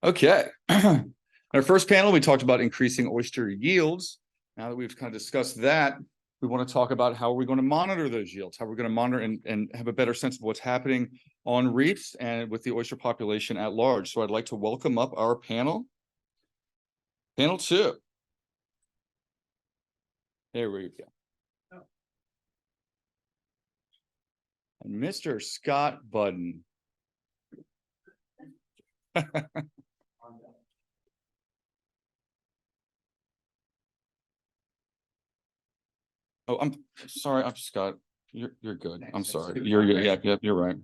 Okay. In our first panel, we talked about increasing oyster yields. Now that we've kind of discussed that, we want to talk about how we're going to monitor those yields, how we're going to monitor and have a better sense of what's happening on reefs and with the oyster population at large. So I'd like to welcome up our panel. Panel 2. There we go. And Mr. Scott Budden. Oh, I'm sorry. I'm Scott. You're good. I'm sorry. You're right.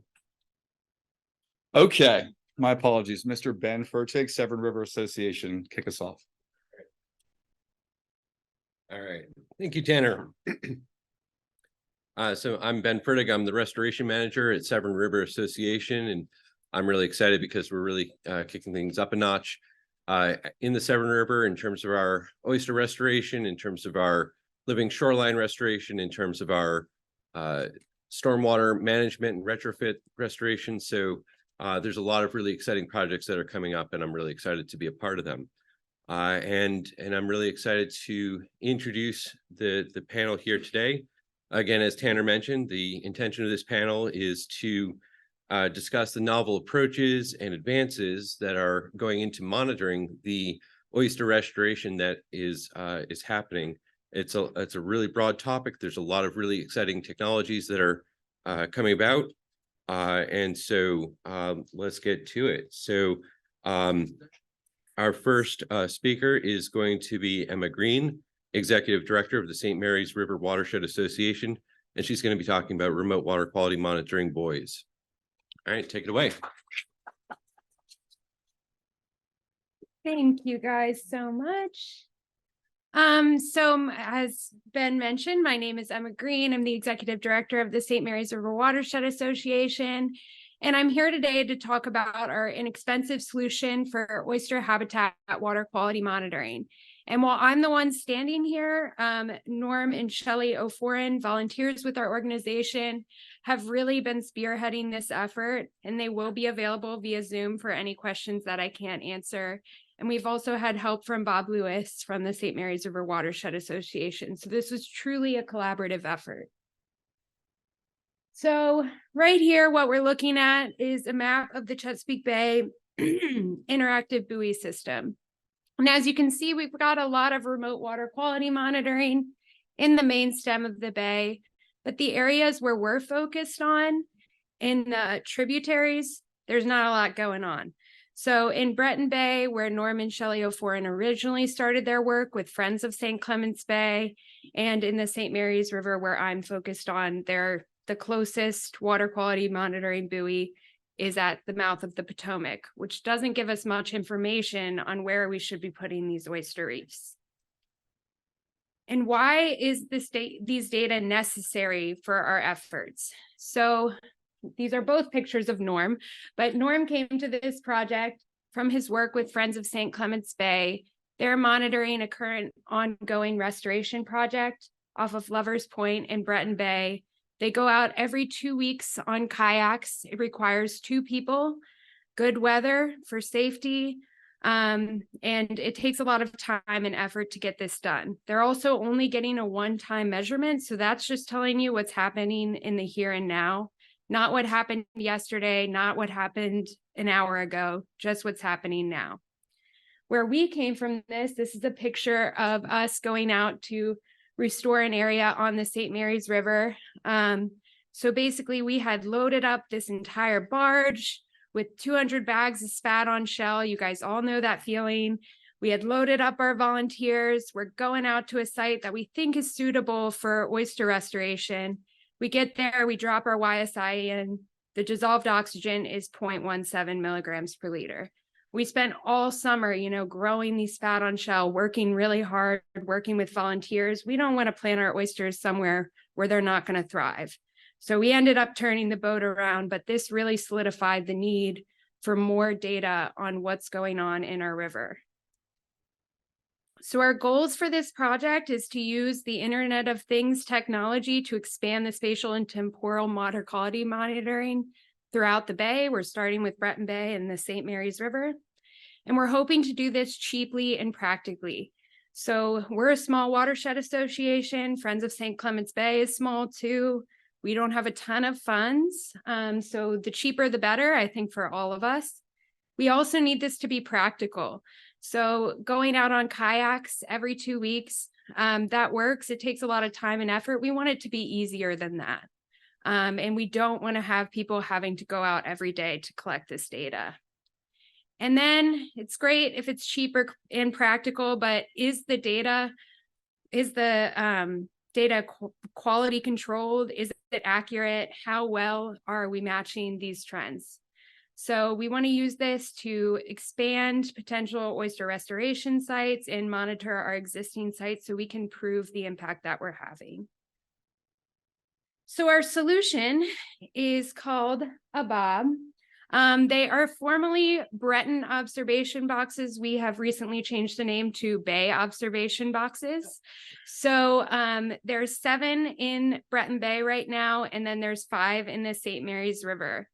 Okay. My apologies. Mr. Ben Fertig, Severn River Association, kick us off. All right. Thank you, Tanner. So I'm Ben Fertig. I'm the restoration manager at Severn River Association, and I'm really excited because we're really kicking things up a notch in the Severn River in terms of our oyster restoration, in terms of our living shoreline restoration, in terms of our stormwater management and retrofit restoration. So there's a lot of really exciting projects that are coming up, and I'm really excited to be a part of them. And I'm really excited to introduce the panel here today. Again, as Tanner mentioned, the intention of this panel is to discuss the novel approaches and advances that are going into monitoring the oyster restoration that is happening. It's a really broad topic. There's a lot of really exciting technologies that are coming about. And so let's get to it. So our first speaker is going to be Emma Green, Executive Director of the St. Mary's River Watershed Association, and she's going to be talking about remote water quality monitoring buoys. All right, take it away. Thank you guys so much. So as Ben mentioned, my name is Emma Green. I'm the Executive Director of the St. Mary's River Watershed Association, and I'm here today to talk about our inexpensive solution for oyster habitat water quality monitoring. And while I'm the one standing here, Norm and Shelley O'Foran, volunteers with our organization, have really been spearheading this effort, and they will be available via Zoom for any questions that I can't answer. And we've also had help from Bob Lewis from the St. Mary's River Watershed Association. So this was truly a collaborative effort. So right here, what we're looking at is a map of the Chesapeake Bay interactive buoy system. And as you can see, we've got a lot of remote water quality monitoring in the main stem of the bay, but the areas where we're focused on in the tributaries, there's not a lot going on. So in Breton Bay, where Norm and Shelley O'Foran originally started their work with Friends of St. Clements Bay, and in the St. Mary's River, where I'm focused on, the closest water quality monitoring buoy is at the mouth of the Potomac, which doesn't give us much information on where we should be putting these oyster reefs. And why is these data necessary for our efforts? So these are both pictures of Norm, but Norm came to this project from his work with Friends of St. Clements Bay. They're monitoring a current ongoing restoration project off of Lovers Point in Breton Bay. They go out every 2 weeks on kayaks. It requires 2 people, good weather for safety, and it takes a lot of time and effort to get this done. They're also only getting a one-time measurement, so that's just telling you what's happening in the here and now, not what happened yesterday, not what happened an hour ago, just what's happening now. Where we came from this is a picture of us going out to restore an area on the St. Mary's River. So basically we had loaded up this entire barge with 200 bags of spat on shell. You guys all know that feeling. We had loaded up our volunteers. We're going out to a site that we think is suitable for oyster restoration. We get there, we drop our YSI in. The dissolved oxygen is 0.17 milligrams per liter. We spent all summer, growing these spat on shell, working really hard, working with volunteers. We don't want to plant our oysters somewhere where they're not going to thrive. So we ended up turning the boat around, but this really solidified the need for more data on what's going on in our river. So our goals for this project is to use the Internet of Things technology to expand the spatial and temporal water quality monitoring throughout the bay. We're starting with Breton Bay and the St. Mary's River. And we're hoping to do this cheaply and practically. So we're a small watershed association. Friends of St. Clements Bay is small too. We don't have a ton of funds. So the cheaper, the better, I think, for all of us. We also need this to be practical. So going out on kayaks every 2 weeks, that works. It takes a lot of time and effort. We want it to be easier than that. And we don't want to have people having to go out every day to collect this data. And then it's great if it's cheaper and practical, but is the data quality controlled? Is it accurate? How well are we matching these trends? So we want to use this to expand potential oyster restoration sites and monitor our existing sites so we can prove the impact that we're having. So our solution is called a bob. They are formerly Breton observation boxes. We have recently changed the name to Bay observation boxes. So there's 7 in Breton Bay right now, and then there's 5 in the St. Mary's River.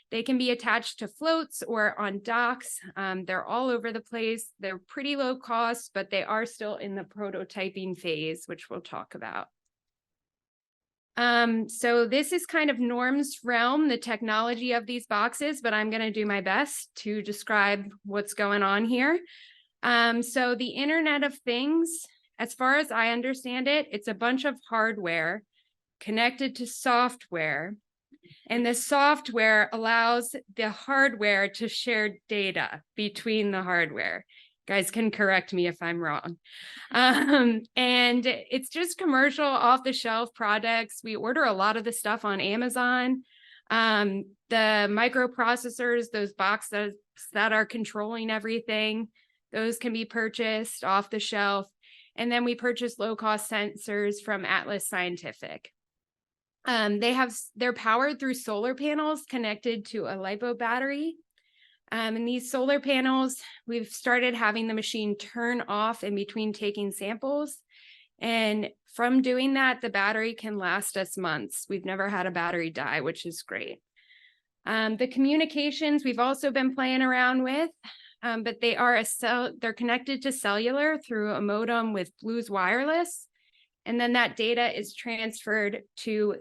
They can be attached to floats or on docks. They're all over the place. They're pretty low cost, but they are still in the prototyping phase, which we'll talk about. So this is kind of Norm's realm, the technology of these boxes, but I'm going to do my best to describe what's going on here. So the Internet of Things, as far as I understand it, it's a bunch of hardware connected to software. And the software allows the hardware to share data between the hardware. Guys can correct me if I'm wrong. And it's just commercial off-the-shelf products. We order a lot of the stuff on Amazon. The microprocessors, those boxes that are controlling everything, those can be purchased off the shelf. And then we purchase low-cost sensors from Atlas Scientific. They're powered through solar panels connected to a LiPo battery. And these solar panels, we've started having the machine turn off in between taking samples. And from doing that, the battery can last us months. We've never had a battery die, which is great. The communications we've also been playing around with, but they're connected to cellular through a modem with Blues Wireless. And then that data is transferred to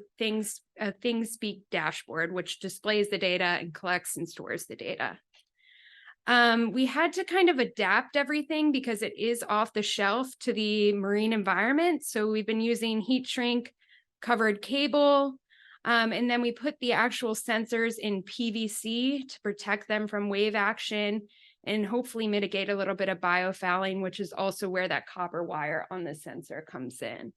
a ThingSpeak dashboard, which displays the data and collects and stores the data. We had to kind of adapt everything because it is off the shelf to the marine environment. So we've been using heat shrink covered cable. And then we put the actual sensors in PVC to protect them from wave action and hopefully mitigate a little bit of biofouling, which is also where that copper wire on the sensor comes in.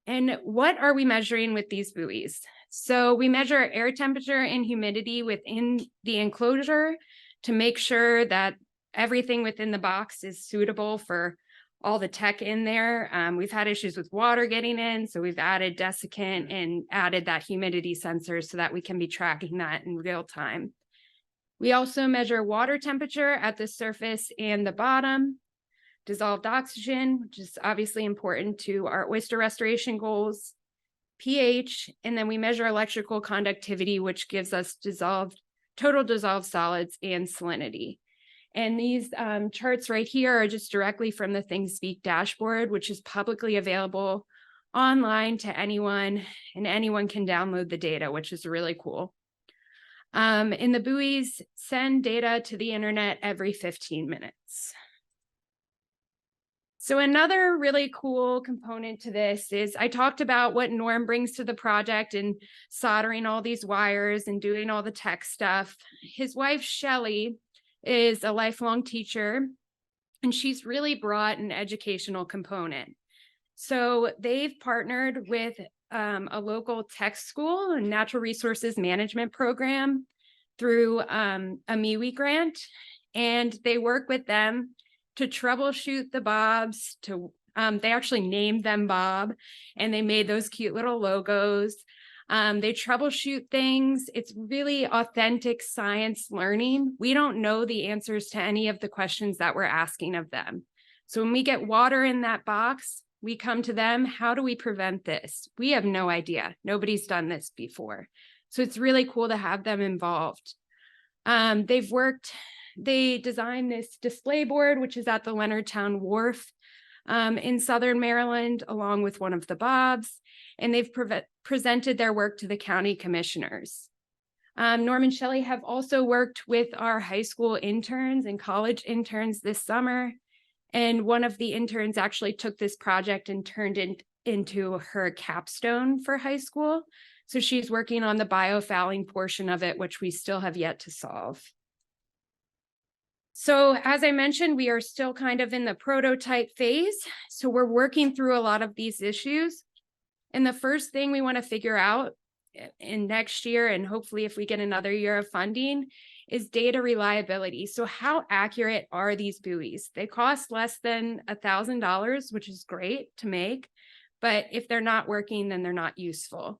And what are we measuring with these buoys? So we measure air temperature and humidity within the enclosure to make sure that everything within the box is suitable for all the tech in there. We've had issues with water getting in, so we've added desiccant and added that humidity sensor so that we can be tracking that in real time. We also measure water temperature at the surface and the bottom, dissolved oxygen, which is obviously important to our oyster restoration goals, pH, and then we measure electrical conductivity, which gives us total dissolved solids and salinity. And these charts right here are just directly from the ThingSpeak dashboard, which is publicly available online to anyone, and anyone can download the data, which is really cool. And the buoys send data to the internet every 15 minutes. So another really cool component to this is I talked about what Norm brings to the project and soldering all these wires and doing all the tech stuff. His wife, Shelly, is a lifelong teacher, and she's really brought an educational component. So they've partnered with a local tech school, a natural resources management program through a MIWI grant, and they work with them to troubleshoot the bobs. They actually named them Bob, and they made those cute little logos. They troubleshoot things. It's really authentic science learning. We don't know the answers to any of the questions that we're asking of them. So when we get water in that box, we come to them. How do we prevent this? We have no idea. Nobody's done this before. So it's really cool to have them involved. They've worked they designed this display board, which is at the Leonard Town Wharf in Southern Maryland, along with one of the Bobs, and they've presented their work to the county commissioners. Norm and Shelley have also worked with our high school interns and college interns this summer, and one of the interns actually took this project and turned it into her capstone for high school. So she's working on the biofouling portion of it, which we still have yet to solve. So as I mentioned, we are still kind of in the prototype phase. So we're working through a lot of these issues. And the first thing we want to figure out in next year, and hopefully if we get another year of funding, is data reliability. So how accurate are these buoys? They cost less than $1,000, which is great to make, but if they're not working, then they're not useful.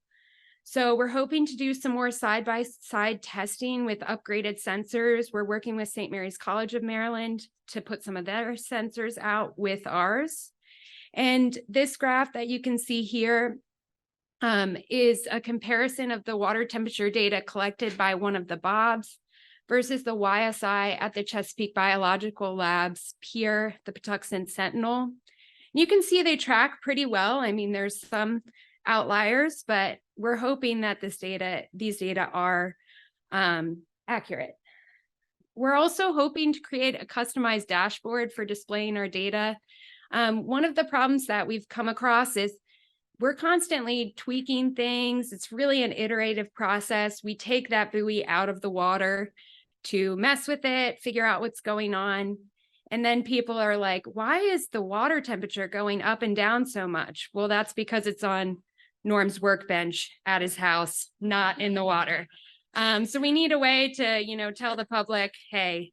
So we're hoping to do some more side-by-side testing with upgraded sensors. We're working with St. Mary's College of Maryland to put some of their sensors out with ours. And this graph that you can see here is a comparison of the water temperature data collected by one of the Bobs versus the YSI at the Chesapeake Biological Labs Pier, the Patuxent Sentinel. And you can see they track pretty well. I mean, there's some outliers, but we're hoping that these data are accurate. We're also hoping to create a customized dashboard for displaying our data. One of the problems that we've come across is we're constantly tweaking things. It's really an iterative process. We take that buoy out of the water to mess with it, figure out what's going on. And then people are like, why is the water temperature going up and down so much? Well, that's because it's on Norm's workbench at his house, not in the water. So we need a way to, tell the public, hey,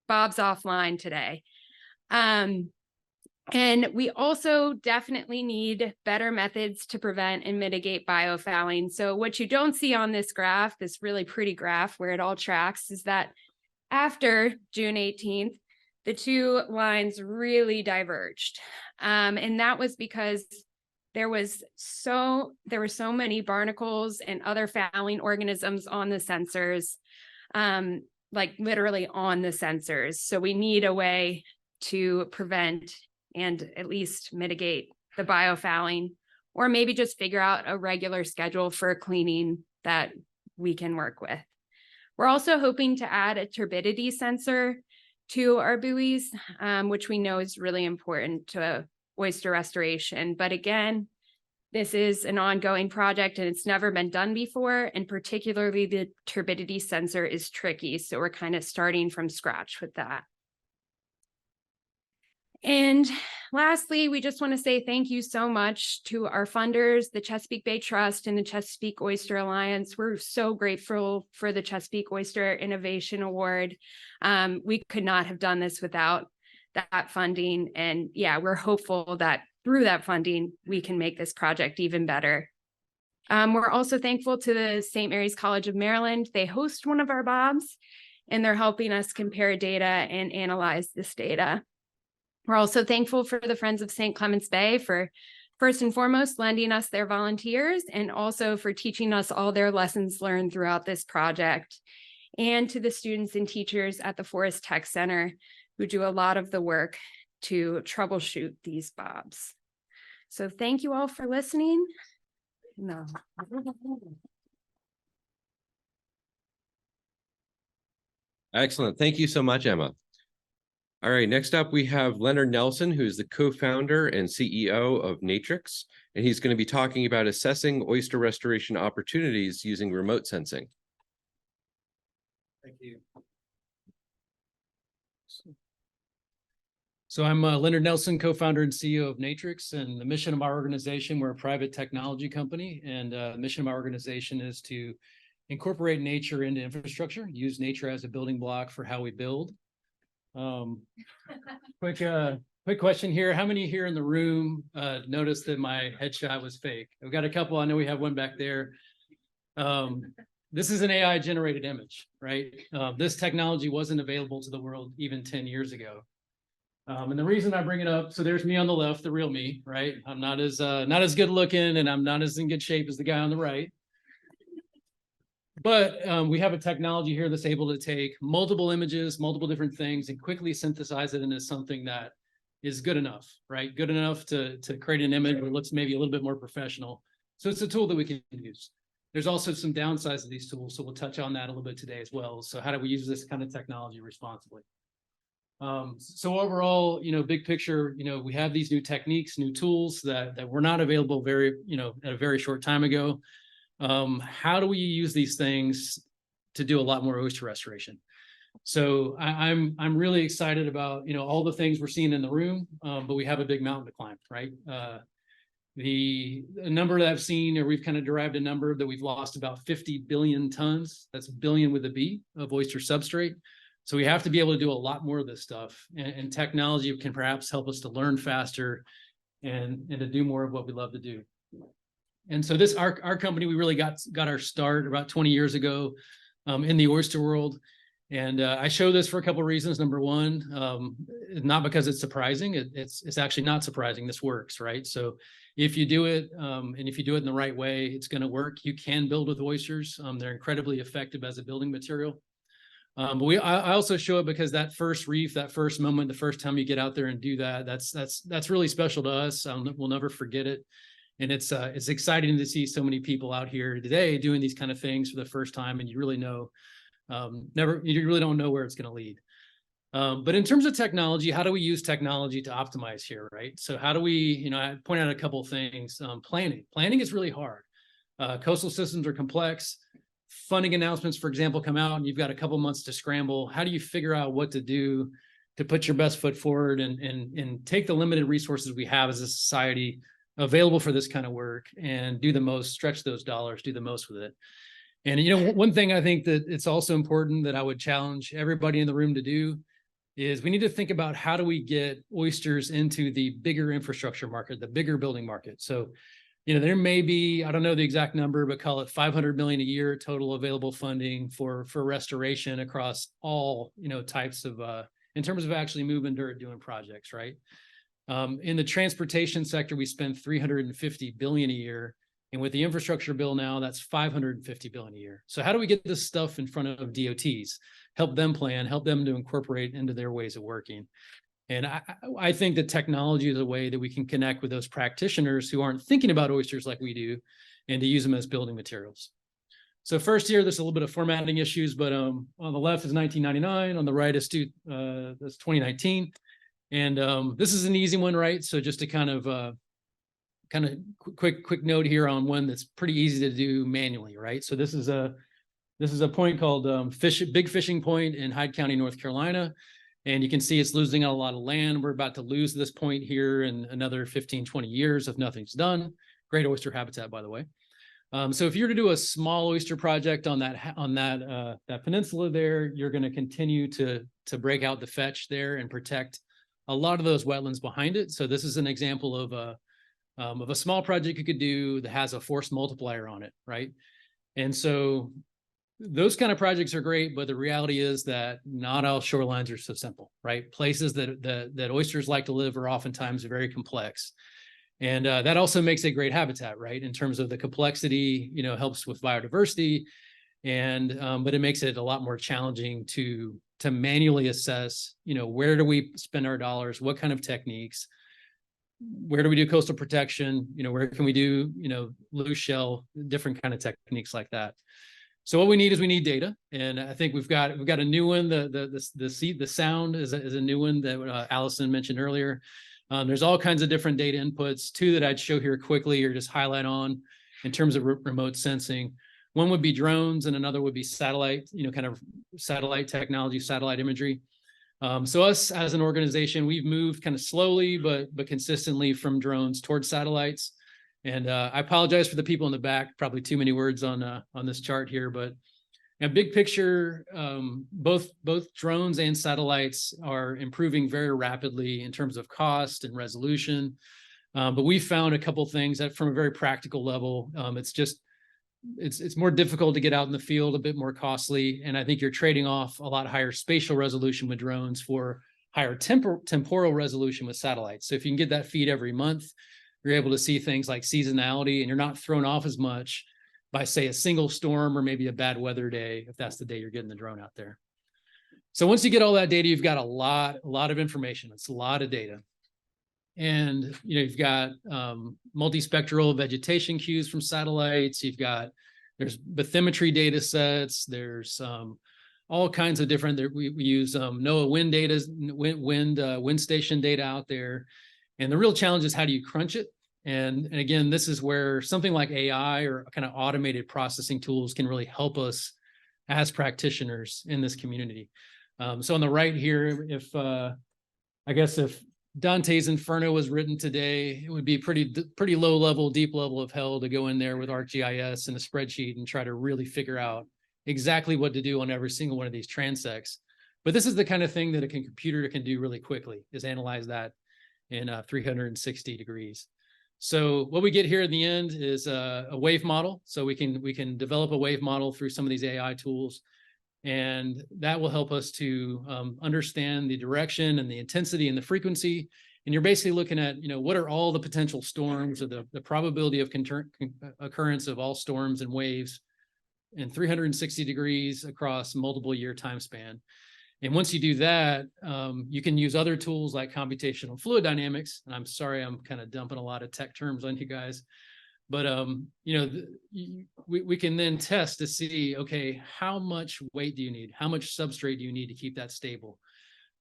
Bob's offline today. And we also definitely need better methods to prevent and mitigate biofouling. So what you don't see on this graph, this really pretty graph where it all tracks, is that after June 18th, the two lines really diverged. And that was because there were so many barnacles and other fouling organisms on the sensors, like literally on the sensors. So we need a way to prevent and at least mitigate the biofouling, or maybe just figure out a regular schedule for cleaning that we can work with. We're also hoping to add a turbidity sensor to our buoys, which we know is really important to oyster restoration. But again, this is an ongoing project and it's never been done before. And particularly the turbidity sensor is tricky. So we're kind of starting from scratch with that. And lastly, we just want to say thank you so much to our funders, the Chesapeake Bay Trust and the Chesapeake Oyster Alliance. We're so grateful for the Chesapeake Oyster Innovation Award. We could not have done this without that funding. And yeah, we're hopeful that through that funding, we can make this project even better. We're also thankful to the St. Mary's College of Maryland. They host one of our Bobs and they're helping us compare data and analyze this data. We're also thankful for the Friends of St. Clements Bay for, first and foremost, lending us their volunteers and also for teaching us all their lessons learned throughout this project. And to the students and teachers at the Forest Tech Center who do a lot of the work to troubleshoot these Bobs. So thank you all for listening. No. Excellent. Thank you so much, Emma. All right, next up, we have Leonard Nelson, who's the co-founder and CEO of Natrx, and he's going to be talking about assessing oyster restoration opportunities using remote sensing. Thank you. So I'm Leonard Nelson, co-founder and CEO of Natrx, and the mission of our organization, we're a private technology company, and the mission of our organization is to incorporate nature into infrastructure, use nature as a building block for how we build. Quick question here. How many here in the room noticed that my headshot was fake? We've got a couple. I know we have one back there. This is an AI generated image, right? This technology wasn't available to the world even 10 years ago. And the reason I bring it up, so there's me on the left, the real me, right? I'm not as good looking and I'm not as in good shape as the guy on the right. But we have a technology here that's able to take multiple images, multiple different things, and quickly synthesize it into something that is good enough, right? Good enough to create an image that looks maybe a little bit more professional. So it's a tool that we can use. There's also some downsides of these tools, so we'll touch on that a little bit today as well. So how do we use this kind of technology responsibly? So overall, big picture, we have these new techniques, new tools that were not available at a very short time ago. How do we use these things to do a lot more oyster restoration? So I'm really excited about, all the things we're seeing in the room, but we have a big mountain to climb, right? The number that I've seen, or we've kind of derived a number that we've lost about 50 billion tons, that's billion with a B, of oyster substrate. So we have to be able to do a lot more of this stuff, and technology can perhaps help us to learn faster and to do more of what we love to do. And so our company, we really got our start about 20 years ago in the oyster world. And I show this for a couple of reasons. Number one, not because it's surprising. It's actually not surprising. This works, right? So if you do it, and if you do it in the right way, it's going to work. You can build with oysters. They're incredibly effective as a building material. But I also show it because that first reef, that first moment, the first time you get out there and do that, that's really special to us. We'll never forget it. And it's exciting to see so many people out here today doing these kind of things for the first time, and you really know, you really don't know where it's going to lead. But in terms of technology, how do we use technology to optimize here, right? So how do we, I point out a couple of things. Planning is really hard. Coastal systems are complex. Funding announcements, for example, come out and you've got a couple months to scramble. How do you figure out what to do to put your best foot forward and take the limited resources we have as a society available for this kind of work and do the most, stretch those dollars, do the most with it? And, one thing I think that it's also important that I would challenge everybody in the room to do is we need to think about how do we get oysters into the bigger infrastructure market, the bigger building market. So, there may be, I don't know the exact number, but call it 500 million a year total available funding for restoration across all, types of, in terms of actually moving dirt, doing projects, right? In the transportation sector, we spend 350 billion a year. And with the infrastructure bill now, that's 550 billion a year. So how do we get this stuff in front of DOTs, help them plan, help them to incorporate into their ways of working? And I think that technology is a way that we can connect with those practitioners who aren't thinking about oysters like we do, and to use them as building materials. So first here, there's a little bit of formatting issues, but on the left is 1999, on the right is that's 2019. And this is an easy one, right? So just to kind of quick note here on one that's pretty easy to do manually, right? So this is a point called Big Fishing Point in Hyde County, North Carolina. And you can see it's losing a lot of land. We're about to lose this point here in another 15, 20 years if nothing's done. Great oyster habitat, by the way. So if you're to do a small oyster project on that peninsula there, you're going to continue to break out the fetch there and protect a lot of those wetlands behind it. So this is an example of a small project you could do that has a force multiplier on it, right? And so those kind of projects are great, but the reality is that not all shorelines are so simple, right? Places that oysters like to live are oftentimes very complex. And that also makes a great habitat, right? In terms of the complexity, helps with biodiversity, and but it makes it a lot more challenging to manually assess, where do we spend our dollars, what kind of techniques, where do we do coastal protection, where can we do, loose shell, different kind of techniques like that. So what we need data, and I think we've got a new one. The sound is a new one that Allison mentioned earlier. There's all kinds of different data inputs. Two that I'd show here quickly or just highlight on in terms of remote sensing. One would be drones, and another would be satellite, kind of satellite technology, satellite imagery. So us as an organization, we've moved kind of slowly but consistently from drones towards satellites. And I apologize for the people in the back, probably too many words on this chart here, but a big picture, both drones and satellites are improving very rapidly in terms of cost and resolution. But we found a couple things that from a very practical level, it's more difficult to get out in the field, a bit more costly. And I think you're trading off a lot higher spatial resolution with drones for higher temporal resolution with satellites. So if you can get that feed every month, you're able to see things like seasonality, and you're not thrown off as much by say a single storm or maybe a bad weather day, if that's the day you're getting the drone out there. So once you get all that data, you've got a lot of information. It's a lot of data. And you've got multispectral vegetation cues from satellites. There's bathymetry data sets. There's all kinds of different. We use NOAA wind data, wind station data out there. And the real challenge is how do you crunch it? And again, this is where something like AI or kind of automated processing tools can really help us as practitioners in this community. So on the right here, I guess if Dante's Inferno was written today, it would be pretty low level, deep level of hell to go in there with ArcGIS and a spreadsheet and try to really figure out exactly what to do on every single one of these transects. But this is the kind of thing that a computer can do really quickly, is analyze that in 360 degrees. So what we get here at the end is a wave model. So we can develop a wave model through some of these AI tools. And that will help us to understand the direction and the intensity and the frequency. And you're basically looking at, what are all the potential storms or the probability of occurrence of all storms and waves in 360 degrees across multiple year time span. And once you do that, you can use other tools like computational fluid dynamics. And I'm sorry, I'm kind of dumping a lot of tech terms on you guys. But, we can then test to see, okay, how much weight do you need? How much substrate do you need to keep that stable?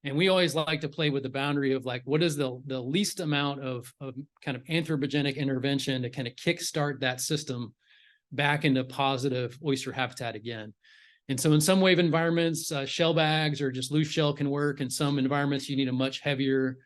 And we always like to play with the boundary of like, what is the least amount of kind of anthropogenic intervention to kind of kickstart that system back into positive oyster habitat again. And so in some wave environments, shell bags or just loose shell can work. In some environments, you need a much heavier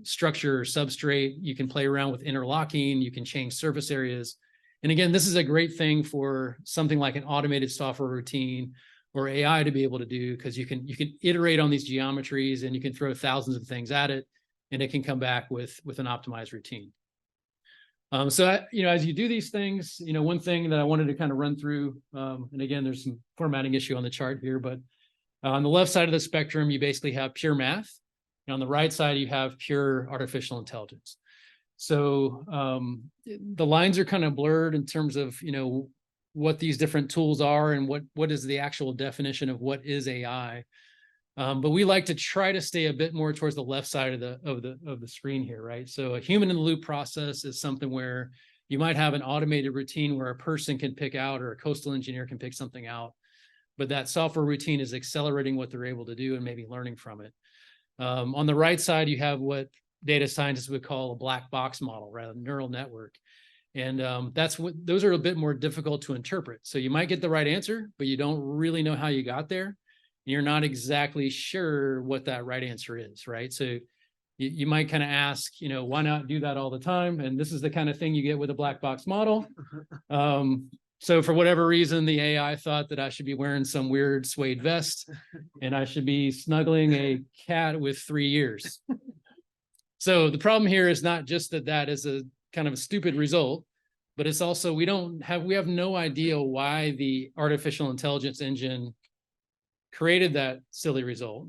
structure or substrate. You can play around with interlocking, you can change surface areas. And again, this is a great thing for something like an automated software routine or AI to be able to do, because you can iterate on these geometries and you can throw thousands of things at it and it can come back with an optimized routine. So as you do these things, one thing that I wanted to kind of run through, and again, there's some formatting issue on the chart here, but on the left side of the spectrum, you basically have pure math. And on the right side, you have pure artificial intelligence. So the lines are kind of blurred in terms of, what these different tools are and what is the actual definition of what is AI. But we like to try to stay a bit more towards the left side of the screen here, right? So a human in the loop process is something where you might have an automated routine where a person can pick out or a coastal engineer can pick something out, but that software routine is accelerating what they're able to do and maybe learning from it. On the right side, you have what data scientists would call a black box model, rather than neural network. And those are a bit more difficult to interpret. So you might get the right answer, but you don't really know how you got there. You're not exactly sure what that right answer is, right? So you might kind of ask, why not do that all the time? And this is the kind of thing you get with a black box model. So for whatever reason, the AI thought that I should be wearing some weird suede vest and I should be snuggling a cat with 3 ears. So the problem here is not just that is a kind of a stupid result, but it's also we have no idea why the artificial intelligence engine created that silly result.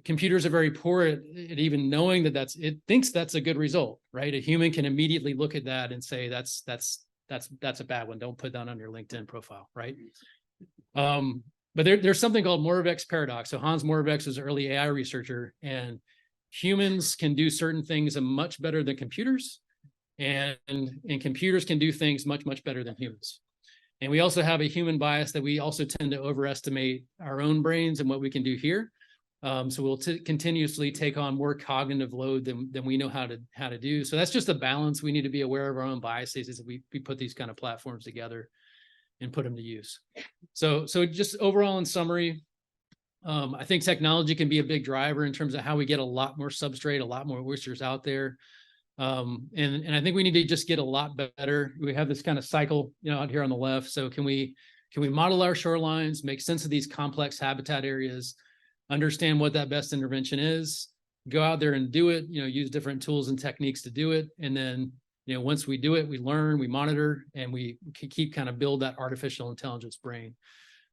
Computers are very poor at even knowing that it thinks that's a good result, right? A human can immediately look at that and say that's a bad one. Don't put that on your LinkedIn profile, right? But there's something called Moravec's paradox. So Hans Moravec was an early AI researcher, and humans can do certain things much better than computers, and computers can do things much, much better than humans. And we also have a human bias that we also tend to overestimate our own brains and what we can do here. So we'll continuously take on more cognitive load than we know how to do. So that's just a balance. We need to be aware of our own biases as we put these kind of platforms together and put them to use. So just overall in summary, I think technology can be a big driver in terms of how we get a lot more substrate, a lot more oysters out there. And I think we need to just get a lot better. We have this kind of cycle, out here on the left. So can we model our shorelines, make sense of these complex habitat areas, understand what that best intervention is, go out there and do it, use different tools and techniques to do it. And then, once we do it, we learn, we monitor, and we can keep kind of build that artificial intelligence brain.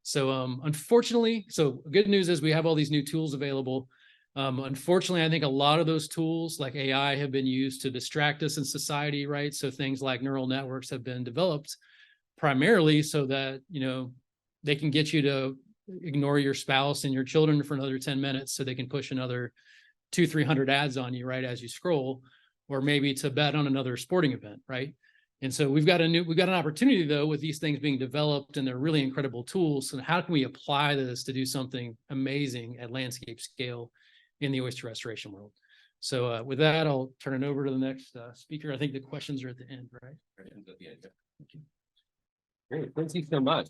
So unfortunately, good news is we have all these new tools available. Unfortunately, I think a lot of those tools like AI have been used to distract us in society, right? So things like neural networks have been developed primarily so that, they can get you to ignore your spouse and your children for another 10 minutes so they can push another 200-300 ads on you right as you scroll, or maybe to bet on another sporting event, right? And so we've got an opportunity though with these things being developed, and they're really incredible tools. And how can we apply this to do something amazing at landscape scale in the oyster restoration world? So with that, I'll turn it over to the next speaker. I think the questions are at the end, right? At the end, yeah. Thank you. Great, thank you so much.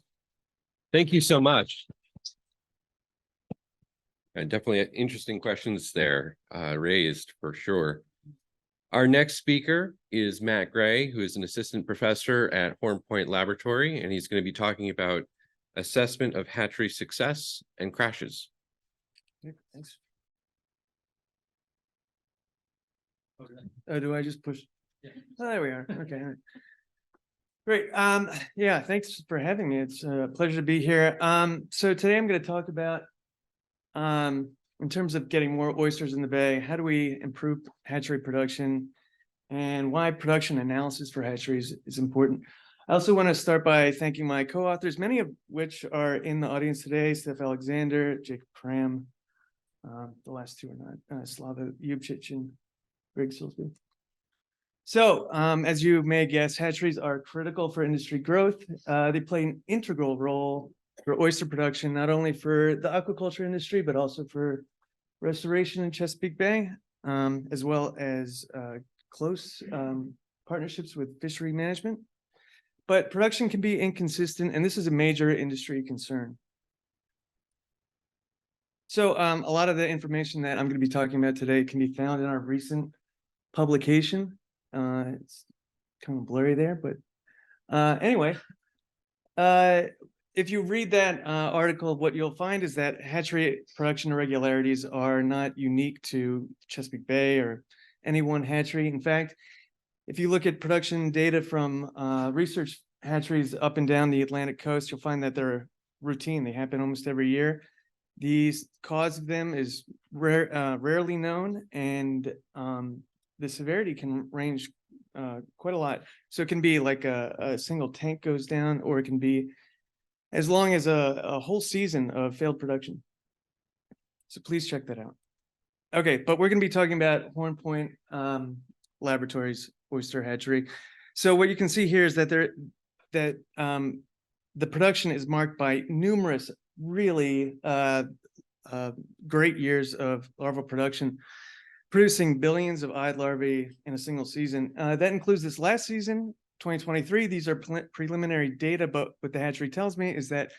Thank you so much. And definitely interesting questions there raised for sure. Our next speaker is Matt Gray, who is an assistant professor at Horn Point Laboratory, and he's going to be talking about assessment of hatchery success and crashes. Thanks. Oh, do I just push? Yeah. Oh, there we are. Okay. All right. Great. Yeah, thanks for having me. It's a pleasure to be here. So today I'm going to talk about, in terms of getting more oysters in the bay, how do we improve hatchery production, and why production analysis for hatcheries is important. I also want to start by thanking my co-authors, many of which are in the audience today: Steph Alexander, Jacob Cram. The last two are not, Slava Yubchich and Greg Silsby. So, as you may guess, hatcheries are critical for industry growth. They play an integral role for oyster production, not only for the aquaculture industry, but also for restoration in Chesapeake Bay, as well as close partnerships with fishery management. But production can be inconsistent, and this is a major industry concern. So a lot of the information that I'm going to be talking about today can be found in our recent publication. It's kind of blurry there, but anyway, if you read that article, what you'll find is that hatchery production irregularities are not unique to Chesapeake Bay or any one hatchery. In fact, if you look at production data from research hatcheries up and down the Atlantic coast, you'll find that they're routine. They happen almost every year. The cause of them is rarely known, and the severity can range quite a lot. So it can be like a single tank goes down, or it can be as long as a whole season of failed production. So please check that out. Okay, but we're going to be talking about Horn Point Laboratories oyster hatchery. So what you can see here is that the production is marked by numerous really great years of larval production, producing billions of eyed larvae in a single season. That includes this last season, 2023. These are preliminary data, but what the hatchery tells me is that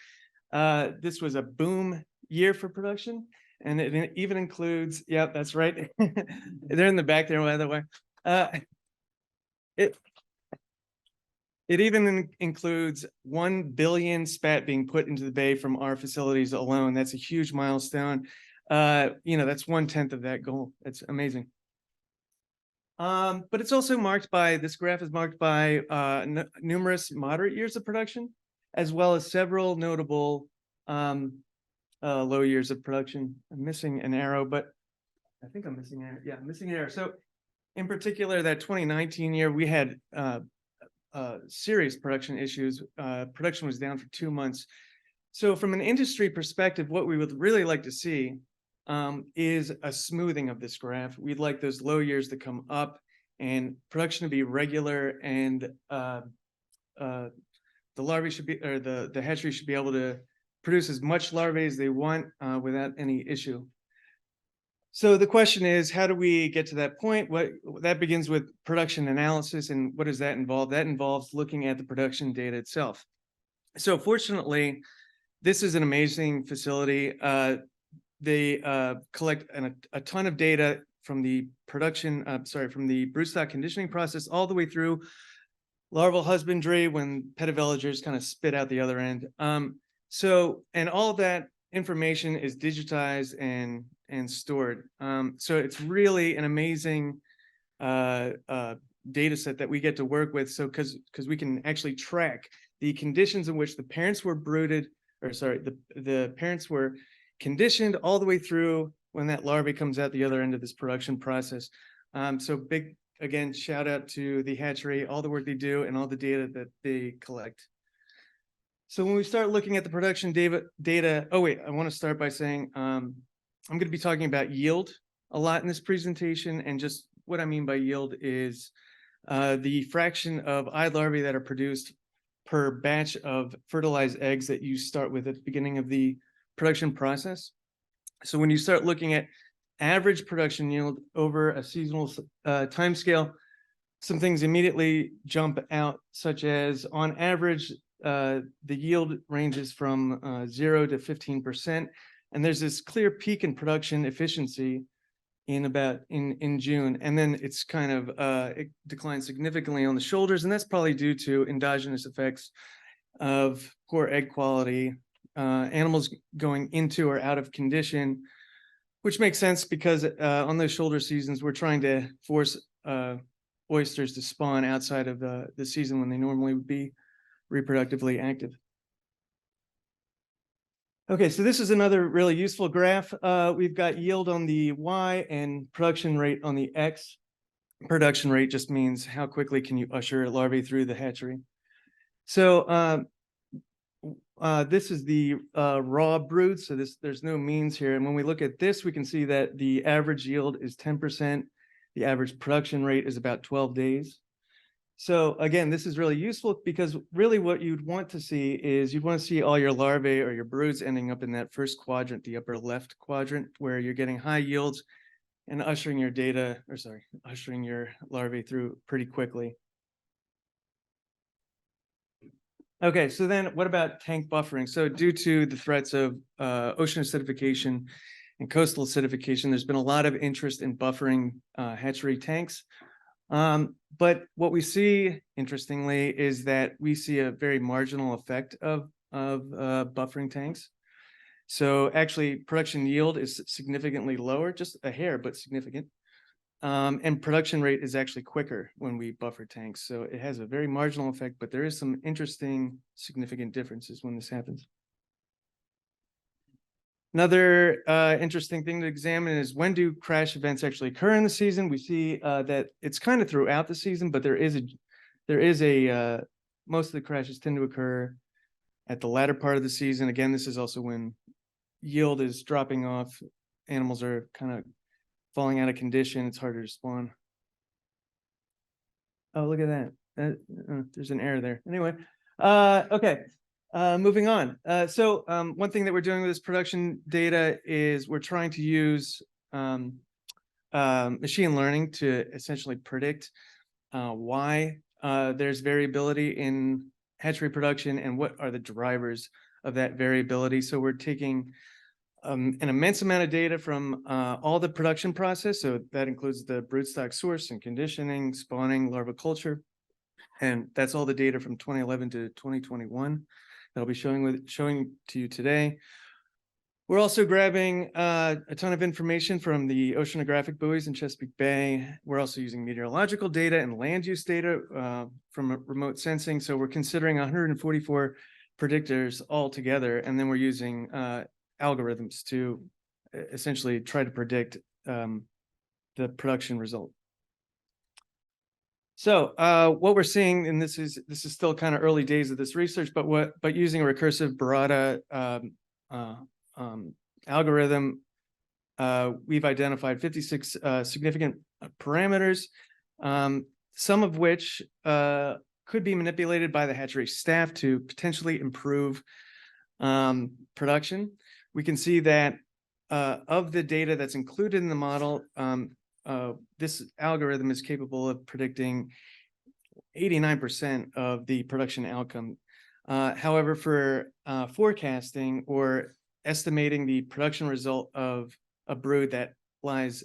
this was a boom year for production, and it even includes, yeah, that's right. They're in the back there, by the way. It even includes 1 billion spat being put into the bay from our facilities alone. That's a huge milestone. That's 1/10 of that goal. That's amazing. But it's also marked by, this graph is marked by numerous moderate years of production, as well as several notable low years of production. I'm missing an arrow, but I think I'm missing an arrow. Yeah, I'm missing an arrow. So in particular, that 2019 year, we had serious production issues. Production was down for 2 months. So from an industry perspective, what we would really like to see is a smoothing of this graph. We'd like those low years to come up and production to be regular, and the larvae should be, or the hatchery should be able to produce as much larvae as they want without any issue. So the question is, how do we get to that point? That begins with production analysis. And what does that involve? That involves looking at the production data itself. So fortunately, this is an amazing facility. They collect a ton of data from the production, from the broodstock conditioning process all the way through larval husbandry, when pettivillagers kind of spit out the other end. And all that information is digitized and stored. So it's really an amazing data set that we get to work with. So because we can actually track the conditions in which the parents were brooded, the parents were conditioned all the way through when that larvae comes out the other end of this production process. So big, again, shout out to the hatchery, all the work they do and all the data that they collect. So when we start looking at the production data, oh wait, I want to start by saying I'm going to be talking about yield a lot in this presentation, and just what I mean by yield is the fraction of eyed larvae that are produced per batch of fertilized eggs that you start with at the beginning of the production process. So when you start looking at average production yield over a seasonal time scale, some things immediately jump out, such as on average, the yield ranges from 0 to 15%. And there's this clear peak in production efficiency in June. And then it's kind of, it declines significantly on the shoulders. And that's probably due to endogenous effects of poor egg quality, animals going into or out of condition, which makes sense because on those shoulder seasons, we're trying to force oysters to spawn outside of the season when they normally would be reproductively active. Okay, so this is another really useful graph. We've got yield on the Y and production rate on the X. Production rate just means how quickly can you usher larvae through the hatchery. So this is the raw brood, so there's no means here. And when we look at this, we can see that the average yield is 10%. The average production rate is about 12 days. So again, this is really useful because really what you'd want to see is you'd want to see all your larvae or your broods ending up in that first quadrant, the upper left quadrant, where you're getting high yields and ushering your ushering your larvae through pretty quickly. Okay, so then what about tank buffering? So due to the threats of ocean acidification and coastal acidification, there's been a lot of interest in buffering hatchery tanks. But what we see, interestingly, is that we see a very marginal effect of buffering tanks. So actually, production yield is significantly lower, just a hair, but significant. And production rate is actually quicker when we buffer tanks. So it has a very marginal effect, but there is some interesting, significant differences when this happens. Another interesting thing to examine is when do crash events actually occur in the season? We see that it's kind of throughout the season, but there is a most of the crashes tend to occur at the latter part of the season. Again, this is also when yield is dropping off. Animals are kind of falling out of condition. It's harder to spawn. Oh, look at that. There's an error there. Anyway, okay. Moving on. So one thing that we're doing with this production data is we're trying to use machine learning to essentially predict why there's variability in hatchery production and what are the drivers of that variability. So we're taking an immense amount of data from all the production process. So that includes the broodstock source and conditioning, spawning, larval culture. And that's all the data from 2011 to 2021 that I'll be showing to you today. We're also grabbing a ton of information from the oceanographic buoys in Chesapeake Bay. We're also using meteorological data and land use data from remote sensing. So we're considering 144 predictors all together, and then we're using algorithms to essentially try to predict the production result. So what we're seeing, and this is still kind of early days of this research, but using a recursive Barada algorithm, we've identified 56 significant parameters, some of which could be manipulated by the hatchery staff to potentially improve production. We can see that of the data that's included in the model, this algorithm is capable of predicting 89% of the production outcome. However, for forecasting or estimating the production result of a brood that lies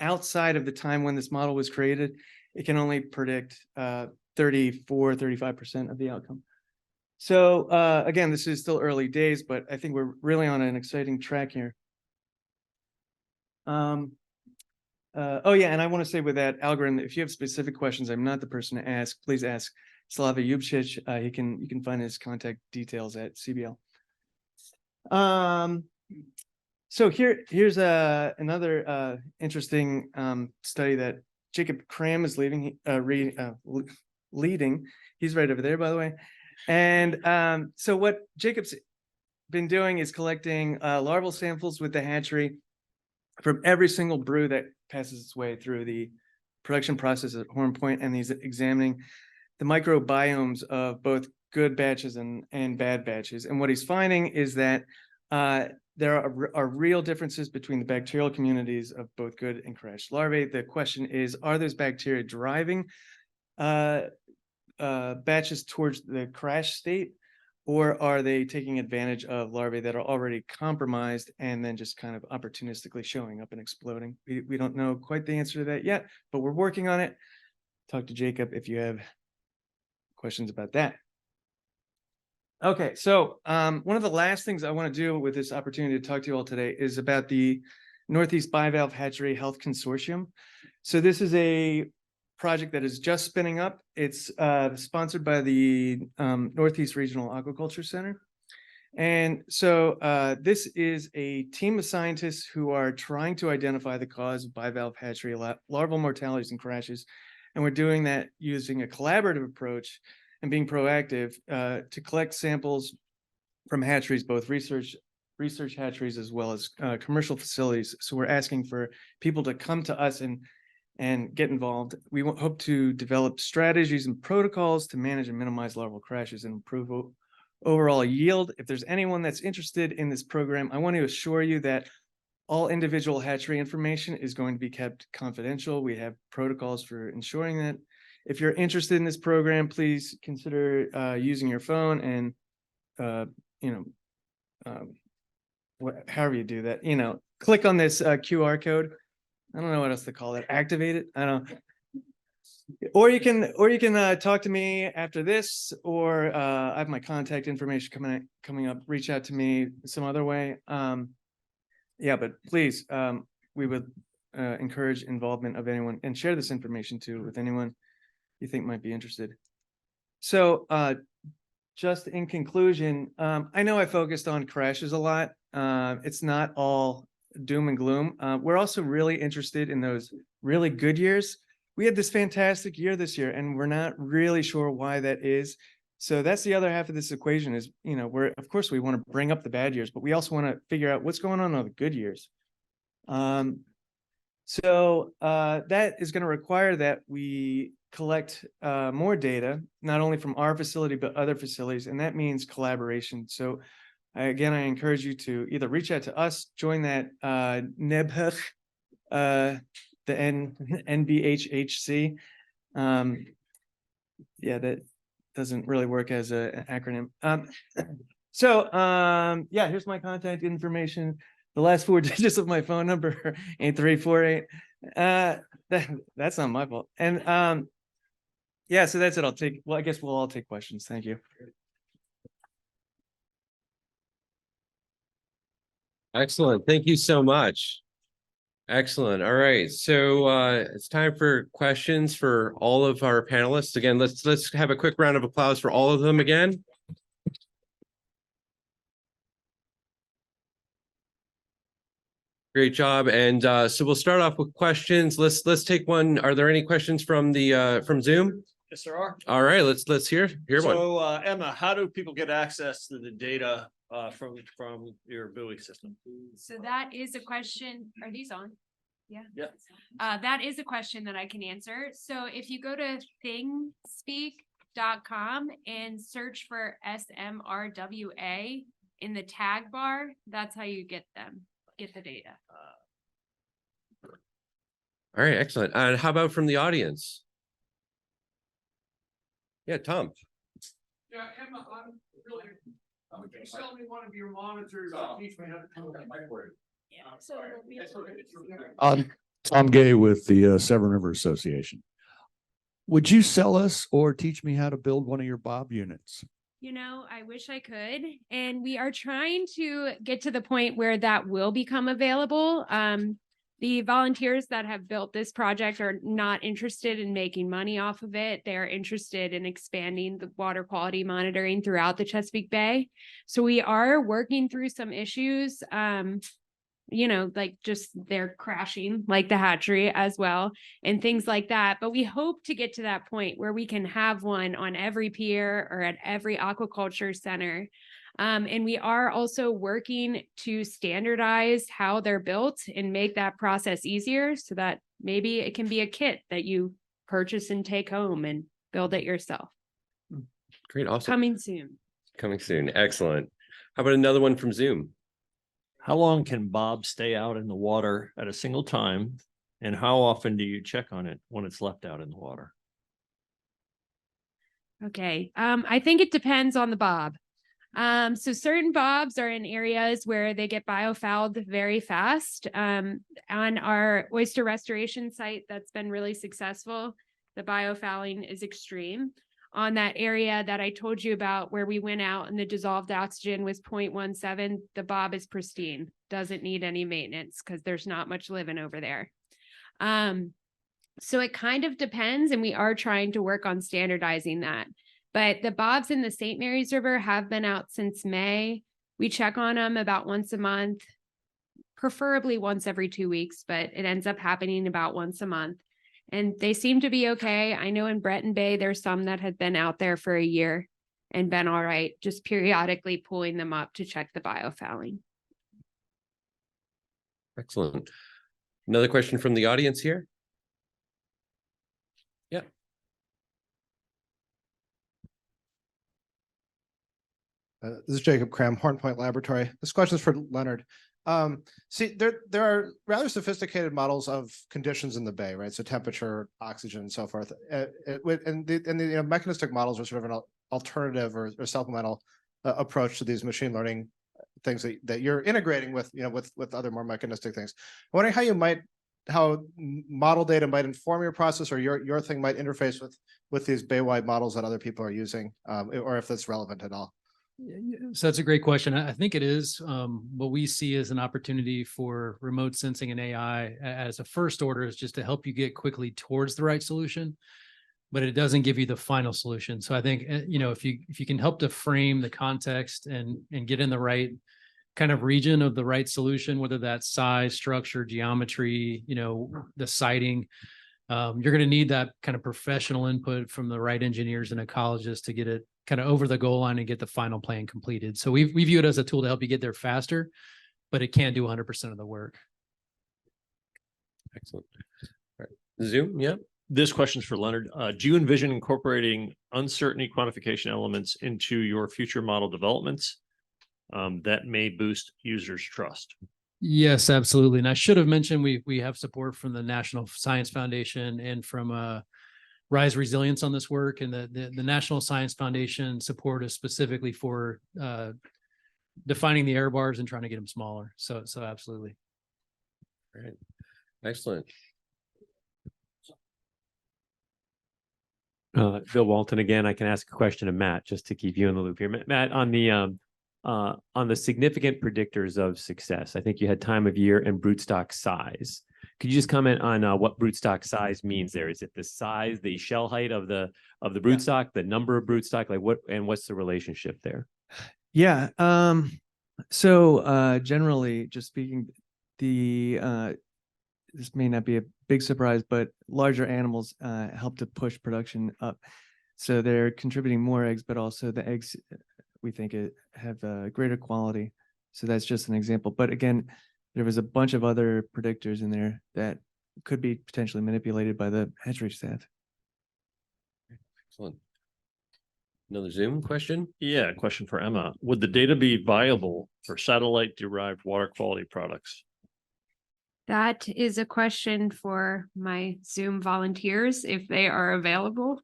outside of the time when this model was created, it can only predict 35% of the outcome. So again, this is still early days, but I think we're really on an exciting track here. Oh yeah, and I want to say with that algorithm, if you have specific questions, I'm not the person to ask. Please ask Slava Yubchich. You can find his contact details at CBL. So here's another interesting study that Jacob Cram is leading. He's right over there, by the way. And so what Jacob's been doing is collecting larval samples with the hatchery from every single brew that passes its way through the production process at Horn Point, and he's examining the microbiomes of both good batches and bad batches. And what he's finding is that there are real differences between the bacterial communities of both good and crashed larvae. The question is, are those bacteria driving batches towards the crash state, or are they taking advantage of larvae that are already compromised and then just kind of opportunistically showing up and exploding? We don't know quite the answer to that yet, but we're working on it. Talk to Jacob if you have questions about that. Okay, so one of the last things I want to do with this opportunity to talk to you all today is about the Northeast Bivalve Hatchery Health Consortium. So this is a project that is just spinning up. It's sponsored by the Northeast Regional Aquaculture Center. And so this is a team of scientists who are trying to identify the cause of bivalve hatchery larval mortalities and crashes. And we're doing that using a collaborative approach and being proactive to collect samples from hatcheries, both research hatcheries as well as commercial facilities. So we're asking for people to come to us and get involved. We hope to develop strategies and protocols to manage and minimize larval crashes and improve overall yield. If there's anyone that's interested in this program, I want to assure you that all individual hatchery information is going to be kept confidential. We have protocols for ensuring that. If you're interested in this program, please consider using your phone and, however you do that, click on this QR code. I don't know what else to call it. Activate it. I don't know. Or you can talk to me after this, or I have my contact information coming up. Reach out to me some other way. Yeah, but please, we would encourage involvement of anyone, and share this information too with anyone you think might be interested. So just in conclusion, I know I focused on crashes a lot. It's not all doom and gloom. We're also really interested in those really good years. We had this fantastic year this year, and we're not really sure why that is. So that's the other half of this equation is, of course we want to bring up the bad years, but we also want to figure out what's going on the good years. So that is going to require that we collect more data, not only from our facility, but other facilities, and that means collaboration. So again, I encourage you to either reach out to us, join that NEBHC, the NBHHC. Yeah, that doesn't really work as an acronym. Yeah, here's my contact information. The last 4 digits of my phone number, 8348. That's not my fault. And yeah, so that's it. I guess we'll all take questions. Thank you. Excellent. Thank you so much. Excellent. All right. So it's time for questions for all of our panelists. Again, let's have a quick round of applause for all of them again. Great job. And so we'll start off with questions. Let's take one. Are there any questions from the from Zoom? Yes, there are. All right, let's hear one. So Emma, how do people get access to the data from your buoy system? So that is a question. Are these on? Yeah. Yeah. That is a question that I can answer. So if you go to thingspeak.com and search for SMRWA in the tag bar, that's how you get the data. All right, excellent. And how about from the audience? Yeah, Tom. Yeah, Emma, would you sell me one of your monitors to teach me how to do that? Tom Gay with the Severn River Association. Would you sell us or teach me how to build one of your Bob units? I wish I could. And we are trying to get to the point where that will become available. The volunteers that have built this project are not interested in making money off of it. They're interested in expanding the water quality monitoring throughout the Chesapeake Bay. So we are working through some issues like just they're crashing like the hatchery as well and things like that. But we hope to get to that point where we can have one on every pier or at every aquaculture center. And we are also working to standardize how they're built and make that process easier so that maybe it can be a kit that you purchase and take home and build it yourself. Great. Awesome. Coming soon. Coming soon. Excellent. How about another one from Zoom? How long can Bob stay out in the water at a single time? And how often do you check on it when it's left out in the water? Okay. I think it depends on the bob. So certain bobs are in areas where they get biofouled very fast. On our oyster restoration site, that's been really successful. The biofouling is extreme. On that area that I told you about where we went out and the dissolved oxygen was 0.17, the bob is pristine, doesn't need any maintenance because there's not much living over there. So it kind of depends, and we are trying to work on standardizing that. But the bobs in the St. Mary's River have been out since May. We check on them about once a month, preferably once every 2 weeks, but it ends up happening about once a month. And they seem to be okay. I know in Breton Bay, there's some that have been out there for a year and been all right, just periodically pulling them up to check the biofouling. Excellent. Another question from the audience here? Yeah. This is Jacob Cram, Horn Point Laboratory. This question is for Leonard. See, there are rather sophisticated models of conditions in the bay, right? So temperature, oxygen, and so forth. And the mechanistic models are sort of an alternative or supplemental approach to these machine learning things that you're integrating with, with other more mechanistic things. I'm wondering how model data might inform your process, or your thing might interface with these bay-wide models that other people are using, or if that's relevant at all. So that's a great question. I think it is. What we see as an opportunity for remote sensing and AI as a first order is just to help you get quickly towards the right solution, but it doesn't give you the final solution. So I think, if you can help to frame the context and get in the right kind of region of the right solution, whether that's size, structure, geometry, the siting, you're going to need that kind of professional input from the right engineers and ecologists to get it kind of over the goal line and get the final plan completed. So we view it as a tool to help you get there faster, but it can't do 100% of the work. Excellent. All right. Zoom, yeah. This question is for Leonard. Do you envision incorporating uncertainty quantification elements into your future model developments that may boost users' trust? Yes, absolutely. And I should have mentioned we have support from the National Science Foundation and from Rise Resilience on this work, and the National Science Foundation support is specifically for defining the error bars and trying to get them smaller. So absolutely. Right. Excellent. Bill Walton again. I can ask a question of Matt just to keep you in the loop here. Matt, on the significant predictors of success, I think you had time of year and broodstock size. Could you just comment on what broodstock size means there? Is it the size, the shell height of the broodstock, the number of broodstock, what's the relationship there? Yeah. So generally, just speaking, this may not be a big surprise, but larger animals help to push production up. So they're contributing more eggs, but also the eggs, we think, have greater quality. So that's just an example. But again, there was a bunch of other predictors in there that could be potentially manipulated by the hatchery staff. Excellent. Another Zoom question? Yeah, question for Emma. Would the data be viable for satellite-derived water quality products? That is a question for my Zoom volunteers, if they are available.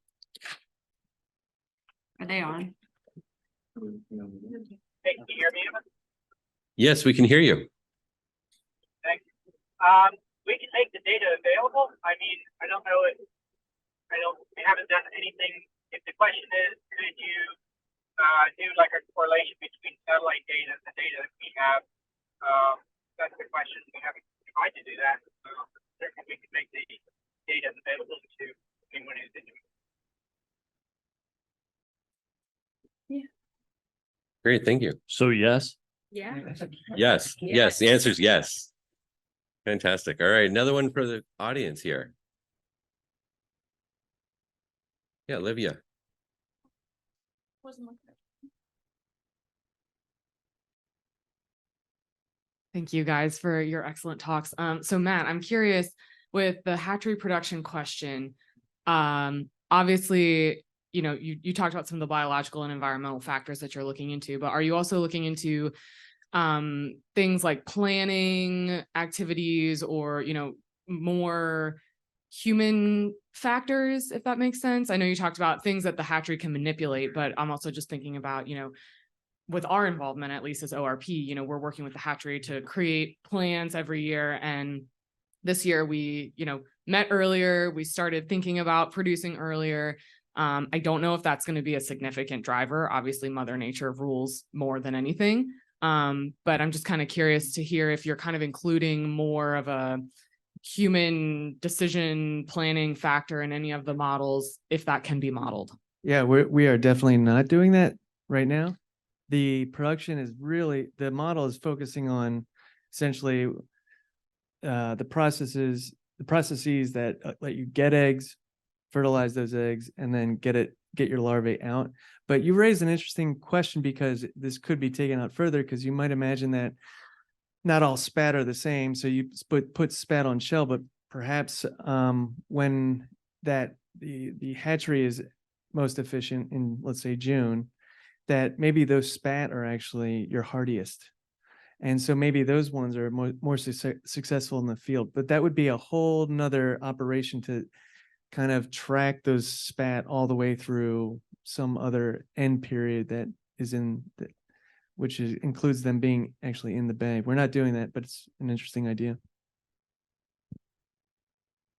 Are they on? Hey, can you hear me? Yes, we can hear you. Thank you. We can make the data available. I mean, I don't know if we haven't done anything. If the question is, could you do like a correlation between satellite data and the data that we have? That's the question. We haven't tried to do that. Certainly we can make the data available to anyone who's interested. Yeah. Great, thank you. So yes. Yeah. Yes, yes, the answer is yes. Fantastic. All right, another one for the audience here. Yeah, Olivia. Thank you guys for your excellent talks. So Matt, I'm curious with the hatchery production question. Obviously, you know, you talked about some of the biological and environmental factors that you're looking into, but are you also looking into things like planning activities or, you know, more human factors, if that makes sense? I know you talked about things that the hatchery can manipulate, but I'm also just thinking about, you know, with our involvement, at least as ORP, you know, we're working with the hatchery to create plans every year. And this year we, you know, met earlier, we started thinking about producing earlier. I don't know if that's going to be a significant driver. Obviously, Mother Nature rules more than anything. But I'm just kind of curious to hear if you're kind of including more of a human decision planning factor in any of the models, if that can be modeled. Yeah, we are definitely not doing that right now. The production is really, the model is focusing on essentially the processes that let you get eggs, fertilize those eggs, and then get your larvae out. But you raised an interesting question because this could be taken out further, because you might imagine that not all spat are the same. So you put spat on shell, but perhaps when the hatchery is most efficient in, let's say, June, that maybe those spat are actually your hardiest. And so maybe those ones are more successful in the field, but that would be a whole nother operation to kind of track those spat all the way through some other end period that is includes them being actually in the bay. We're not doing that, but it's an interesting idea.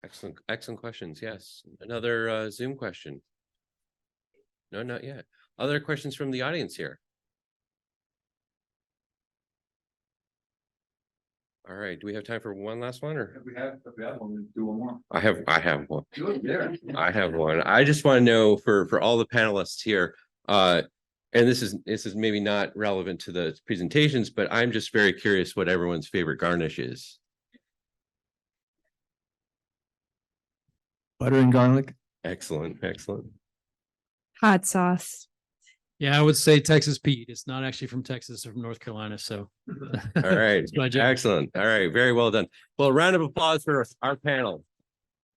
Excellent questions. Yes. Another Zoom question. No, not yet. Other questions from the audience here? All right. Do we have time for one last one, or If we have one, we'll do one more. I have one. Do it there. I have one. I just want to know for all the panelists here, and this is maybe not relevant to the presentations, but I'm just very curious what everyone's favorite garnish is. Butter and garlic. Excellent. Hot sauce. Yeah, I would say Texas Pete. It's not actually from Texas or from North Carolina. So All right. It's my job. Excellent. All right. Very well done. Well, a round of applause for our panel.